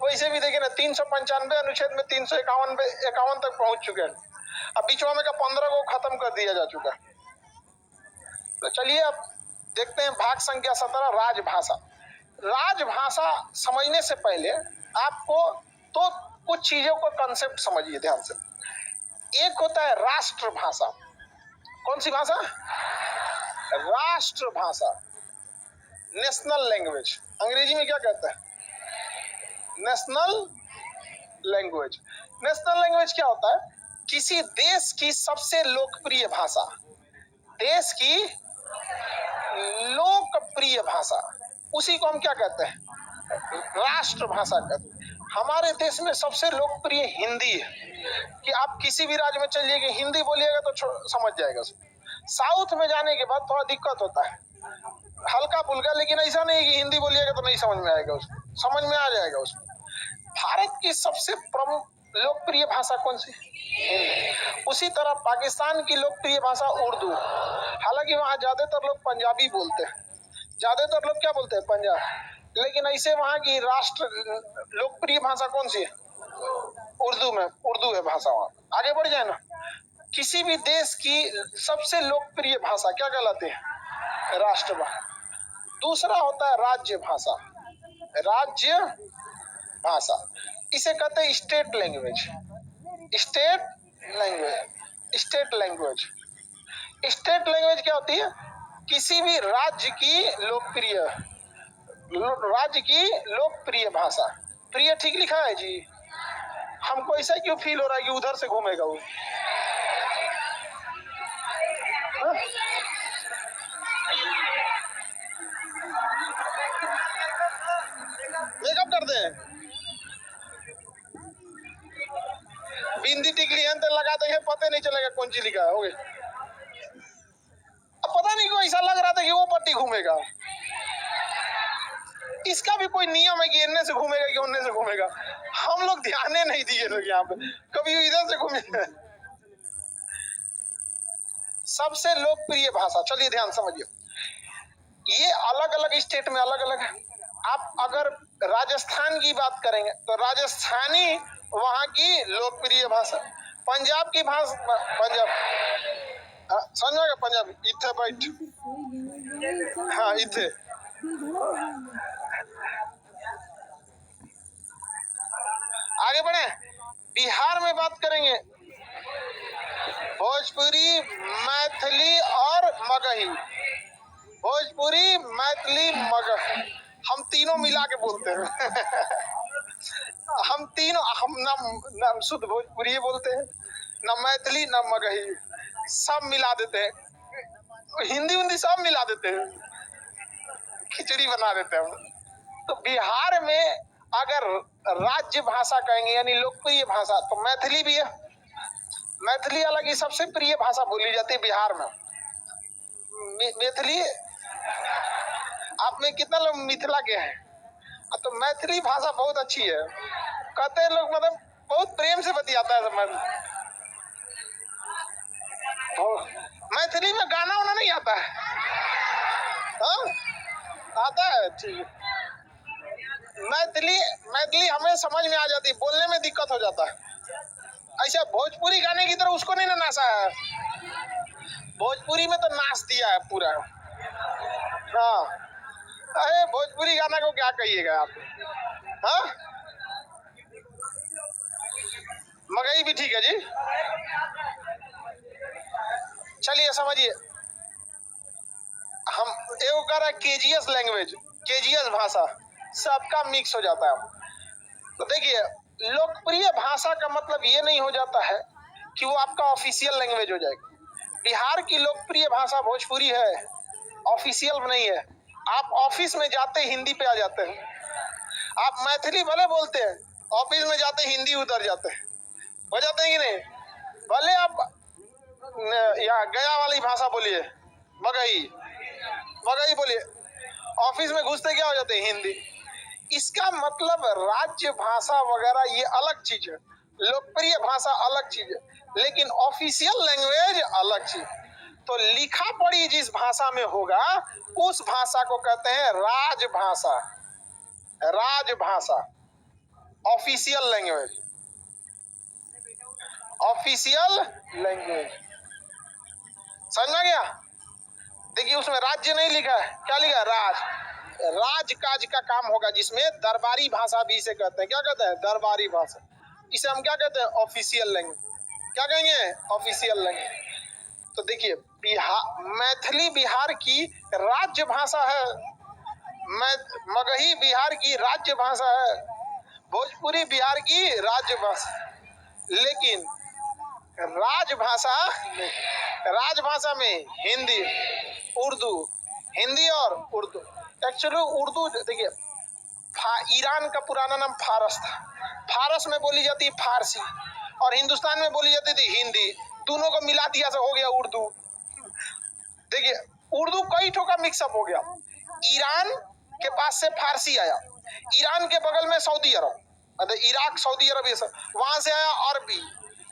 वैसे भी देखिए ना 395 अनुच्छेद में 351 तक पहुंच चुके हैं। अब बीचवा में का 15 को खत्म कर दिया जा चुका है। तो चलिए अब देखते हैं भाग संख्या 17 राजभाषा। राजभाषा समझने से पहले आपको तो कुछ चीजों को कंसेप्ट समझिए ध्यान से। एक होता है राष्ट्रभाषा। कौन सी भाषा? राष्ट्रभाषा, नेशनल लैंग्वेज। अंग्रेजी में क्या कहते हैं? National language. नेशनल लैंग्वेज क्या होता है? किसी देश की सबसे लोकप्रिय भाषा, देश की लोकप्रिय भाषा, उसी को हम क्या कहते हैं? राष्ट्रभाषा कहते हैं। हमारे देश में सबसे लोकप्रिय हिंदी है कि आप किसी भी राज्य में चलिए कि हिंदी बोलिएगा तो समझ जाएगा। साउथ में जाने के बाद थोड़ा दिक्कत होता है, हल्का फुल्का, लेकिन ऐसा नहीं कि हिंदी बोलिएगा तो नहीं समझ में आएगा, उसको समझ में आ जाएगा। उसको भारत की सबसे प्रमुख लोकप्रिय भाषा कौन सी? हिंदी। उसी तरह पाकिस्तान की लोकप्रिय भाषा उर्दू, हालांकि वहाँ ज्यादातर लोग पंजाबी बोलते हैं, ज्यादातर लोग क्या बोलते हैं? पंजाब। लेकिन ऐसे वहाँ की राष्ट्र लोकप्रिय भाषा कौन सी है? उर्दू में, उर्दू है भाषा वहाँ। आगे बढ़ जाए ना, किसी भी देश की सबसे लोकप्रिय भाषा क्या कहलाती है? राष्ट्रभाषा। दूसरा होता है राज्य भाषा। राज्य भाषा, इसे कहते हैं state language. State language, state language. State language क्या होती है? किसी भी राज्य की लोकप्रिय भाषा। प्रिय ठीक लिखा है जी? हमको ऐसा क्यों फील हो रहा है कि उधर से घूमेगा वो? मेकअप कर दे, बिंदी टिकली है तो लगा देंगे, पता नहीं चलेगा कौन सी लिखा है। हो गया। अब पता नहीं क्यों ऐसा लग रहा था कि वो पट्टी घूमेगा। इसका भी कोई नियम है कि इन्ने से घूमेगा कि उन्ने से घूमेगा? हम लोग ध्यान नहीं दिए लोग यहाँ पे, कभी इधर से घूमेगा। सबसे लोकप्रिय भाषा, चलिए ध्यान समझिए, ये अलग अलग स्टेट में अलग अलग है। आप अगर राजस्थान की बात करेंगे तो राजस्थानी वहां की लोकप्रिय भाषा। पंजाब की भाषा, पंजाब, समझोगे? पंजाबी इथे बैठ, हाँ इथे। आगे बढ़े, बिहार में बात करेंगे भोजपुरी, मैथिली और मगही। भोजपुरी, मैथिली, मगही, हम तीनों मिला के बोलते हैं। हम तीनों, हम ना शुद्ध भोजपुरी बोलते हैं, ना मैथिली, ना मगही, सब मिला देते हैं। हिंदी हिंदी सब मिला देते हैं, खिचड़ी बना देते हैं हम। तो बिहार में अगर राज्य भाषा कहेंगे यानी लोकप्रिय भाषा, तो मैथिली भी है। मैथिली हालांकि सबसे प्रिय भाषा बोली जाती है बिहार में। मैथिली, आप में कितना लोग मिथिला के हैं? तो मैथिली भाषा बहुत अच्छी है, कहते हैं लोग, मतलब बहुत प्रेम से बतियाता है सब। मैथिली में गाना वाना नहीं आता है? हाँ आता है, ठीक। मैथिली हमें समझ में आ जाती है, बोलने में दिक्कत हो जाता है। ऐसा भोजपुरी गाने की तरह उसको नहीं ना नाचा है, भोजपुरी में तो नाच दिया है पूरा। हाँ, अरे भोजपुरी गाना को क्या कहिएगा आप? हाँ, मगही भी ठीक है जी। चलिए समझिए, हम एगो कह रहा है केजीएस लैंग्वेज, केजीएस भाषा, सबका मिक्स हो जाता है। तो देखिए, लोकप्रिय भाषा का मतलब ये नहीं हो जाता है कि वो आपका ऑफिशियल लैंग्वेज हो जाएगा। बिहार की लोकप्रिय भाषा भोजपुरी है, ऑफिशियल नहीं है। आप ऑफिस में जाते हिंदी पे आ जाते हैं, आप मैथिली भले बोलते हैं, ऑफिस में जाते हिंदी उतर जाते हैं, हो जाते हैं कि नहीं? भले आप या गया वाली भाषा बोलिए, मगही, मगही बोलिए, ऑफिस में घुसते क्या हो जाते हैं? हिंदी। इसका मतलब राज्य भाषा वगैरह ये अलग चीज है, लोकप्रिय भाषा अलग चीज है, लेकिन ऑफिशियल लैंग्वेज अलग चीज। तो लिखा पढ़ी जिस भाषा में होगा उस भाषा को कहते हैं राजभाषा। राजभाषा, ऑफिशियल लैंग्वेज, ऑफिशियल लैंग्वेज, समझ में गया। देखिए उसमें राज्य नहीं लिखा है, क्या लिखा है? राज। राज काज का काम होगा जिसमें दरबारी भाषा भी इसे कहते हैं। क्या कहते हैं? दरबारी भाषा। इसे हम क्या कहते हैं? Official language. क्या कहेंगे? Official language. तो देखिए बिहार, मैथिली बिहार की राज्य भाषा है, मगही बिहार की राज्य भाषा है, भोजपुरी बिहार की राज्य भाषा, लेकिन राजभाषा, राजभाषा में हिंदी, उर्दू, हिंदी और उर्दू। एक्चुअली उर्दू देखिए, ईरान का पुराना नाम फारस था, फारस में बोली जाती है फारसी, और हिंदुस्तान में बोली जाती थी हिंदी। दोनों को मिला दिया तो हो गया उर्दू। देखिए उर्दू कई ठो का मिक्सअप हो गया। ईरान के पास से फारसी आया, ईरान के बगल में सऊदी अरब, मतलब इराक, सऊदी अरब, ये सब, वहां से आया अरबी,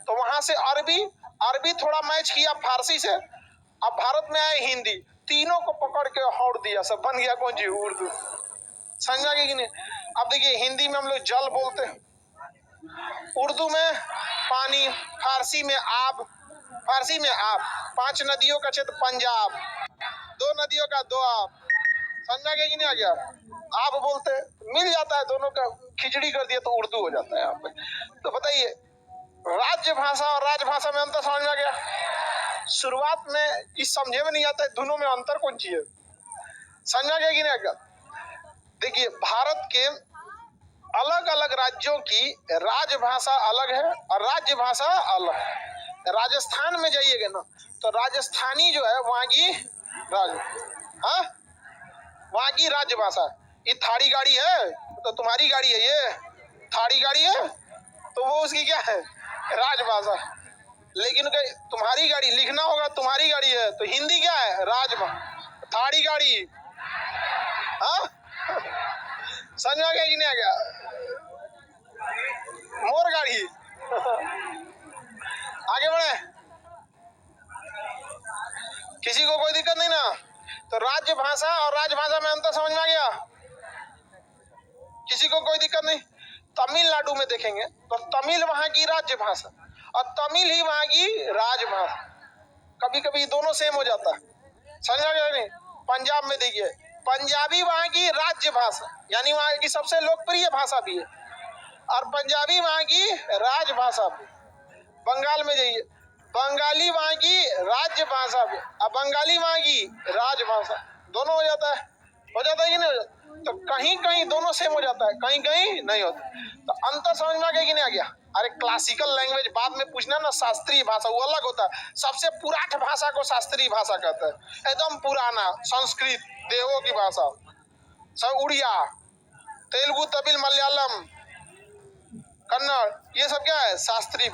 तो वहां से अरबी, अरबी थोड़ा मैच किया फारसी से, अब भारत में आए हिंदी, तीनों को पकड़ के हौड़ दिया, सब बन गया कौन जी? उर्दू। समझा कि नहीं? अब देखिए हिंदी में हम लोग जल बोलते हैं, उर्दू में पानी, फारसी में आब, फारसी में आब, 5 नदियों का क्षेत्र पंजाब, 2 नदियों का दोआब। समझा कि नहीं? आ गया? आप बोलते मिल जाता है, दोनों का खिचड़ी कर दिया तो उर्दू हो जाता है यहाँ पे। तो बताइए राज्य भाषा और राजभाषा में अंतर समझ में आ गया? शुरुआत में इस समझे में नहीं आता है दोनों में अंतर कौन सी है, समझ में आ गया कि नहीं आ गया? देखिए भारत के अलग अलग राज्यों की राजभाषा अलग है और राज्य भाषा अलग है। राजस्थान में जाइएगा ना तो राजस्थानी जो है वहाँ की हाँ, वहाँ की राज्य भाषा। ये थाड़ी गाड़ी है तो तुम्हारी गाड़ी है, ये थाड़ी गाड़ी है तो वो उसकी क्या है? राजभाषा। लेकिन तुम्हारी गाड़ी लिखना होगा, तुम्हारी गाड़ी है तो हिंदी क्या है? राजभाषा। थाड़ी गाड़ी, हाँ समझ आ गया कि नहीं आ गया? मोर गाड़ी। आगे बढ़े, किसी को कोई दिक्कत नहीं ना? तो राज्य भाषा और राजभाषा में अंतर समझ में आ गया? किसी को कोई दिक्कत नहीं? तमिलनाडु में देखेंगे तो तमिल वहां की राज्य भाषा और तमिल ही वहां की राजभाषा। कभी कभी दोनों सेम हो जाता है, समझ आ गया नहीं? पंजाब में देखिए पंजाबी वहां की राज्य भाषा, यानी वहां की सबसे लोकप्रिय भाषा भी है, और पंजाबी वहां की राजभाषा भी। बंगाल में जाइए, बंगाली वहां की राज्य भाषा भी और बंगाली वहां की राजभाषा। दोनों हो जाता है, हो जाता है कि नहीं हो जाता? तो कहीं कहीं दोनों सेम हो जाता है, कहीं कहीं नहीं होता। तो अंतर समझ में आ गया कि नहीं आ गया? अरे क्लासिकल लैंग्वेज बाद में पूछना ना, शास्त्रीय भाषा वो अलग होता है। सबसे पुराठ भाषा को शास्त्रीय भाषा कहते हैं, एकदम पुराना। संस्कृत देवों की भाषा, सब उड़िया, तेलुगु, तमिल, मलयालम, कन्नड़, ये सब क्या है? शास्त्रीय।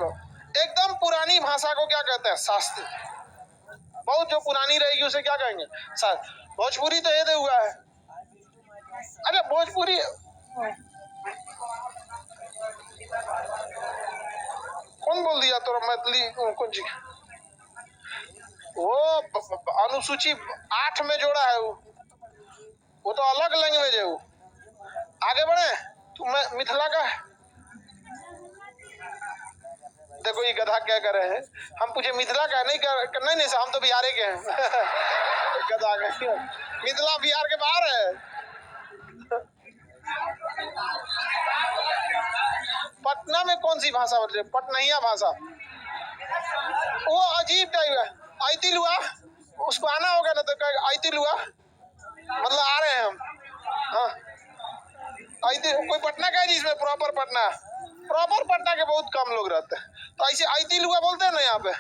एकदम पुरानी भाषा को क्या कहते हैं? शास्त्रीय। बहुत जो पुरानी रहेगी उसे क्या कहेंगे? भोजपुरी तो ये दे हुआ है। अरे भोजपुरी कौन बोल दिया? तो मैथिली कौन सी? वो अनुसूची 8 में जोड़ा है, वो तो अलग लैंग्वेज है वो। आगे बढ़े तो मैं मिथिला का, देखो ये गधा क्या कर रहे हैं, हम पूछे मिथिला का नहीं कर, नहीं हम तो बिहार के हैं। गधा का, मिथिला बिहार के बाहर है। पटना में कौन सी भाषा बोल रहे? पटनहिया भाषा, वो अजीब टाइप है। आइतिल हुआ, उसको आना होगा ना तो आइतिल हुआ मतलब आ रहे हैं हम। हाँ आइतिल, कोई पटना का है जिसमें प्रॉपर पटना, प्रॉपर पटना के बहुत कम लोग रहते हैं, तो ऐसे आइतिल हुआ बोलते हैं ना यहाँ पे।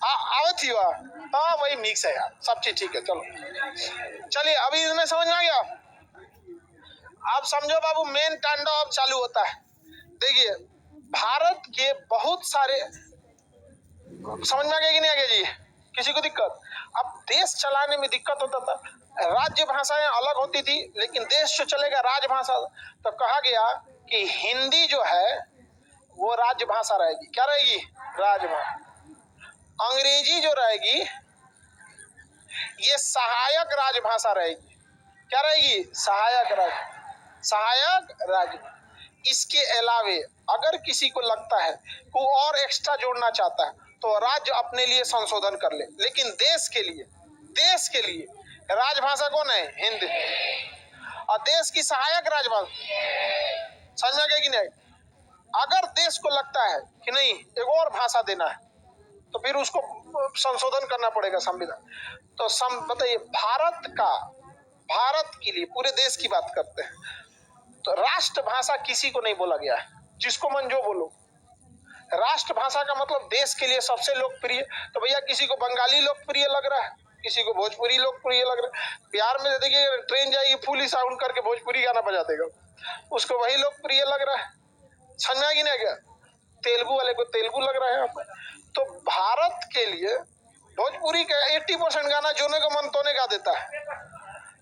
आवत ही हुआ, हाँ वही मिक्स है यार, सब चीज ठीक है। चलो चलिए अभी इसमें समझ में आ गया। आप समझो बाबू मेन तांडव अब चालू होता है। देखिए भारत के बहुत सारे, समझ में आ गया कि नहीं आ गया जी? किसी को दिक्कत? अब देश चलाने में दिक्कत होता था, राज्य भाषाएं अलग होती थी, लेकिन देश जो चलेगा राजभाषा, तो कहा गया कि हिंदी जो है वो राजभाषा रहेगी। क्या रहेगी? राजभाषा। अंग्रेजी जो रहेगी ये सहायक राजभाषा रहेगी। क्या रहेगी? सहायक राज, सहायक राज। इसके अलावे अगर किसी को लगता है कि वो और एक्स्ट्रा जोड़ना चाहता है तो राज्य अपने लिए संशोधन कर ले, लेकिन देश के लिए राजभाषा कौन है? हिंदी। और देश की सहायक राजभाषा, समझ में गए कि नहीं? अगर देश को लगता है कि नहीं एक और भाषा देना है तो फिर उसको संशोधन करना पड़ेगा संविधान। तो बताइए, भारत के लिए, पूरे देश की बात करते हैं तो राष्ट्रभाषा किसी को नहीं बोला गया है, जिसको मन जो बोलो। राष्ट्रभाषा का मतलब देश के लिए सबसे लोकप्रिय। तो भैया किसी को बंगाली लोकप्रिय लग रहा है, किसी को भोजपुरी लोकप्रिय लग रहा है। बिहार में देखिए ट्रेन जाएगी फुल साउंड करके भोजपुरी गाना बजा देगा, उसको वही लोकप्रिय लग रहा है। समझा कि नहीं? क्या तेलुगु वाले को तेलुगु लग रहा है यहाँ पर। तो भारत के लिए भोजपुरी का 80% गाना जोने को मन तोने गा देता है।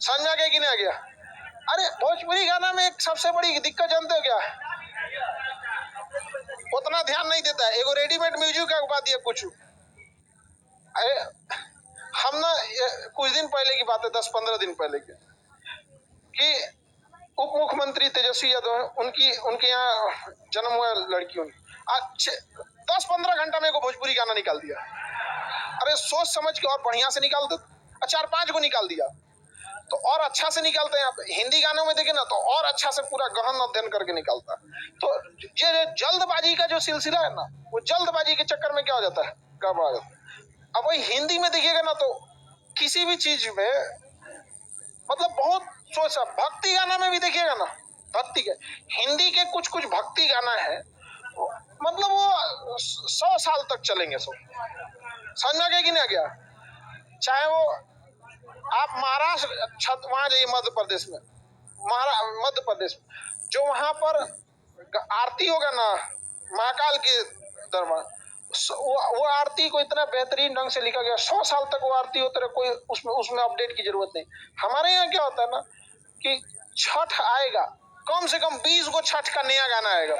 समझा कि नहीं गया? अरे भोजपुरी गाना में एक सबसे बड़ी दिक्कत जानते हो क्या है? उतना ध्यान नहीं देता है, एगो रेडीमेड म्यूजिक का बात है कुछ। अरे हम ना कुछ दिन पहले की बात है, 10-15 दिन पहले की, कि उप मुख्यमंत्री तेजस्वी यादव, उनके यहाँ जन्म हुआ लड़की, उनकी 10-15 घंटा में को भोजपुरी गाना निकाल दिया। अरे सोच समझ के और बढ़िया से निकाल दे, 4-5 को निकाल दिया तो और अच्छा से निकालते हैं। आप हिंदी गानों में देखें ना तो और अच्छा से पूरा गहन अध्ययन करके निकालता है। तो ये जल्दबाजी का जो सिलसिला है ना, वो जल्दबाजी के चक्कर में क्या हो जाता है, गड़बड़ हो जाता है। अब वही हिंदी में देखिएगा ना तो किसी भी चीज में मतलब बहुत सोच, भक्ति गाना में भी देखिएगा ना, भक्ति के हिंदी के कुछ भक्ति गाना है मतलब वो 100 साल तक चलेंगे। समझ में गया कि नहीं गया? चाहे वो आप महाराष्ट्र वहां जाइए, मध्य प्रदेश में, मध्य प्रदेश में जो वहां पर आरती होगा ना महाकाल के दरबार, वो आरती को इतना बेहतरीन ढंग से लिखा गया, 100 साल तक वो आरती होते रहे, कोई उसमें अपडेट की जरूरत नहीं। हमारे यहाँ क्या होता है ना कि छठ आएगा, कम से कम 20 गो छठ का नया गाना आएगा।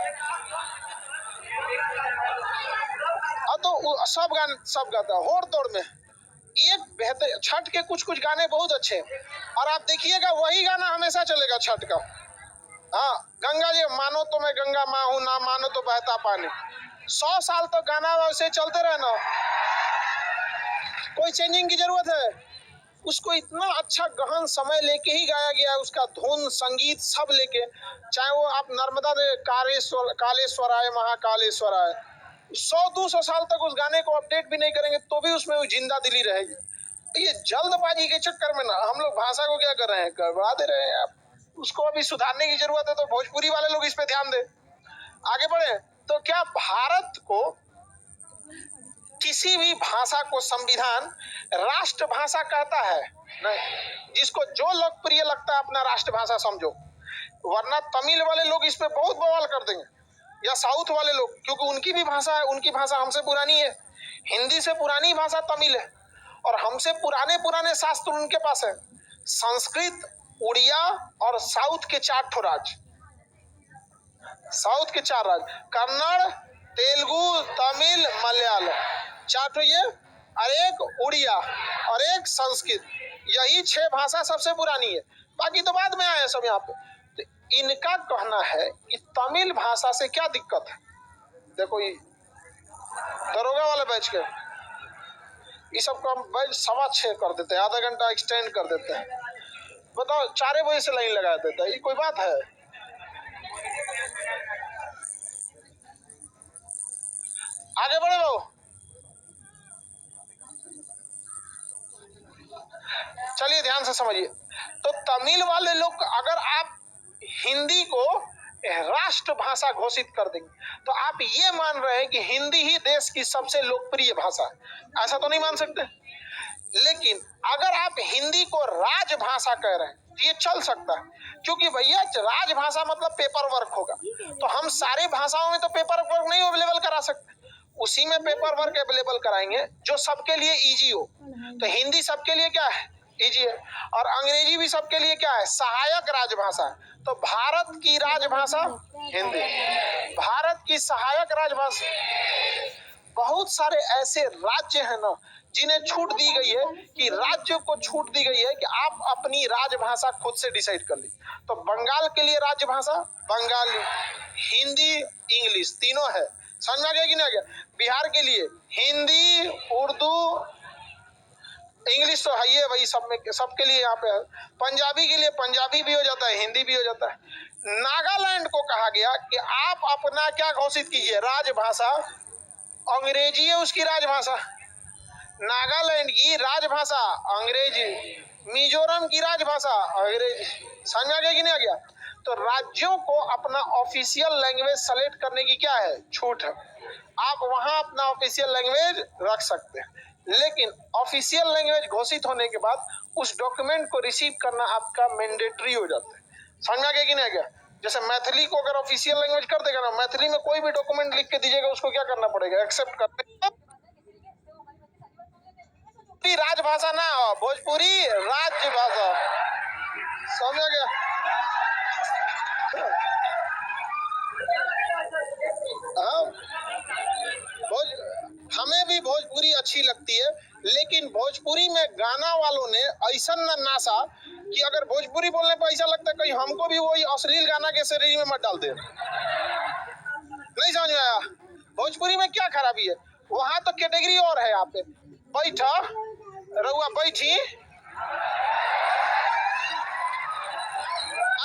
अब तो सब गाता है होड़ तोड़ में। एक बेहतर छठ के कुछ गाने बहुत अच्छे हैं, और आप देखिएगा वही गाना हमेशा चलेगा छठ का। हाँ, गंगा जी मानो तो मैं गंगा माँ हूँ, ना मानो तो बहता पानी। 100 साल तक गाना वैसे चलते रहे ना, कोई चेंजिंग की जरूरत है? उसको इतना अच्छा गहन समय लेके ही गाया गया है, उसका धुन संगीत सब लेके। चाहे वो आप नर्मदा दे कालेश्वराय महाकालेश्वराय, 100-200 साल तक उस गाने को अपडेट भी नहीं करेंगे तो भी उसमें वो जिंदा दिली रहेगी। ये जल्दबाजी के चक्कर में ना हम लोग भाषा को क्या कर रहे हैं, गड़बड़ा दे रहे हैं। उसको अभी सुधारने की जरूरत है, तो भोजपुरी वाले लोग इस पे ध्यान दें, आगे बढ़े। तो क्या भारत को किसी भी भाषा को संविधान राष्ट्रभाषा कहता है? नहीं। जिसको जो लोकप्रिय लगता है अपना राष्ट्रभाषा समझो, वरना तमिल वाले लोग इस पे बहुत बवाल कर देंगे, या साउथ वाले लोग, क्योंकि उनकी भी भाषा है, उनकी भाषा हमसे पुरानी है। हिंदी से पुरानी भाषा तमिल है, और हमसे पुराने शास्त्र उनके पास है। संस्कृत, उड़िया और साउथ के 4 राज्य, साउथ के 4 राज्य, कन्नड़, तेलुगु, तमिल, मलयालम, 4 ये, और एक उड़िया और एक संस्कृत। यही 6 भाषा सबसे पुरानी है, बाकी तो बाद में आए सब यहाँ पे। तो इनका कहना है कि तमिल भाषा से क्या दिक्कत है। देखो ये दरोगा वाले बैच के ये सब का बैच 6:15 कर देते हैं, आधा घंटा एक्सटेंड कर देते हैं। बताओ 4 बजे से लाइन लगा देता है, ये कोई बात है? आगे बढ़े भाऊ, चलिए ध्यान से समझिए। तो तमिल वाले लोग, अगर आप हिंदी को राष्ट्रभाषा घोषित कर देंगे तो आप ये मान रहे हैं कि हिंदी ही देश की सबसे लोकप्रिय भाषा है। ऐसा तो नहीं मान सकते। लेकिन अगर आप हिंदी को राजभाषा कह रहे हैं तो ये चल सकता है, क्योंकि भैया राजभाषा मतलब पेपर वर्क होगा, तो हम सारी भाषाओं में तो पेपर वर्क नहीं अवेलेबल करा सकते, उसी में पेपर वर्क अवेलेबल कराएंगे जो सबके लिए इजी हो। तो हिंदी सबके लिए क्या है, इजी है, और अंग्रेजी भी सबके लिए क्या है, सहायक राजभाषा है। तो भारत की राजभाषा हिंदी, भारत की सहायक राजभाषा। बहुत सारे ऐसे राज्य हैं ना जिन्हें छूट दी गई है, कि राज्य को छूट दी गई है कि आप अपनी राजभाषा खुद से डिसाइड कर ली। तो बंगाल के लिए राजभाषा बंगाली, हिंदी, इंग्लिश तीनों है। समझ में आ गया कि नहीं आ गया? बिहार के लिए हिंदी, उर्दू, इंग्लिश तो है ही है भाई, सब में सबके लिए यहाँ पे है। पंजाबी के लिए पंजाबी भी हो जाता है, हिंदी भी हो जाता है। नागालैंड को कहा गया कि आप अपना क्या घोषित कीजिए, राजभाषा अंग्रेजी है उसकी राजभाषा। नागालैंड की राजभाषा अंग्रेजी, मिजोरम की राजभाषा अंग्रेजी। समझ में आ गया कि नहीं आ गया? तो राज्यों को अपना ऑफिशियल लैंग्वेज सेलेक्ट करने की क्या है, छूट है। आप वहां अपना ऑफिशियल लैंग्वेज रख सकते हैं, लेकिन ऑफिशियल लैंग्वेज घोषित होने के बाद उस डॉक्यूमेंट को रिसीव करना आपका मैंडेटरी हो जाता है। समझ में आ गया कि नहीं आ गया? जैसे मैथिली को अगर ऑफिशियल लैंग्वेज कर देगा ना, मैथिली में कोई भी डॉक्यूमेंट लिख के दीजिएगा, उसको क्या करना पड़ेगा, एक्सेप्ट करना। राजभाषा ना हो, भोजपुरी राजभाषा। समझ आ गया? हाँ, हमें भी भोजपुरी अच्छी लगती है, लेकिन भोजपुरी में गाना वालों ने ऐसा न नासा कि अगर भोजपुरी बोलने पर ऐसा लगता है कहीं हमको भी वही अश्लील गाना के शरीर में मत डाल दे। नहीं समझ में आया? भोजपुरी में क्या खराबी है? वहां तो कैटेगरी और है। यहाँ पे बैठा रहुआ बैठी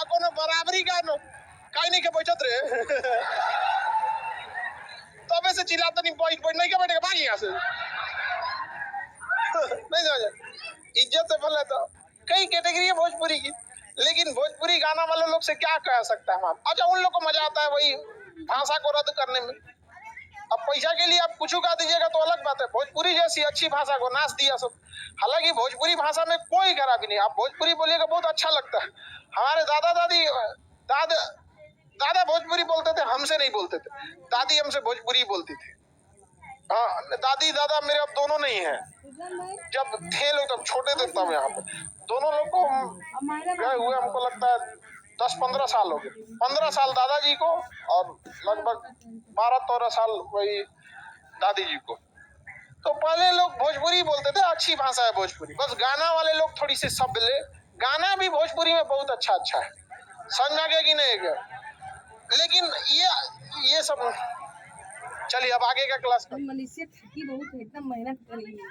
कोनो बराबरी का नो काई नहीं के बैठत रे तबे से चिल्लाता नहीं, बैठ बैठ नहीं के बैठेगा, भाग यहाँ से। नहीं समझ, इज्जत से बोले तो कई कैटेगरी है भोजपुरी की, लेकिन भोजपुरी गाना वाले लोग से क्या कह सकता है हम? अच्छा, उन लोग को मजा आता है वही भाषा को रद्द करने में। अब पैसा के लिए आप कुछ गा दीजिएगा तो अलग बात है, भोजपुरी जैसी अच्छी भाषा को नाच दिया सब। हालांकि भोजपुरी भाषा में कोई खराबी नहीं, आप भोजपुरी बोलिएगा बहुत अच्छा लगता है। हमारे दादा दादी दादा भोजपुरी बोलते थे, हमसे नहीं बोलते थे। दादी हमसे भोजपुरी बोलती थी। हाँ, दादी दादा मेरे अब दोनों नहीं है, जब थे लोग तब छोटे थे तब। यहाँ पे दोनों लोग को गए हुए हमको लगता है 10-15 साल हो गए। 15 साल दादाजी को और लगभग 12-13 साल वही दादी जी को। तो पहले लोग भोजपुरी बोलते थे, अच्छी भाषा है भोजपुरी। बस गाना वाले लोग थोड़ी सी शब्द ले, गाना भी भोजपुरी में बहुत अच्छा अच्छा है। समझ में आ गया कि नहीं गया? लेकिन ये सब चलिए अब आगे का क्लास मनुष्य थकी बहुत है, एकदम मेहनत करेंगे।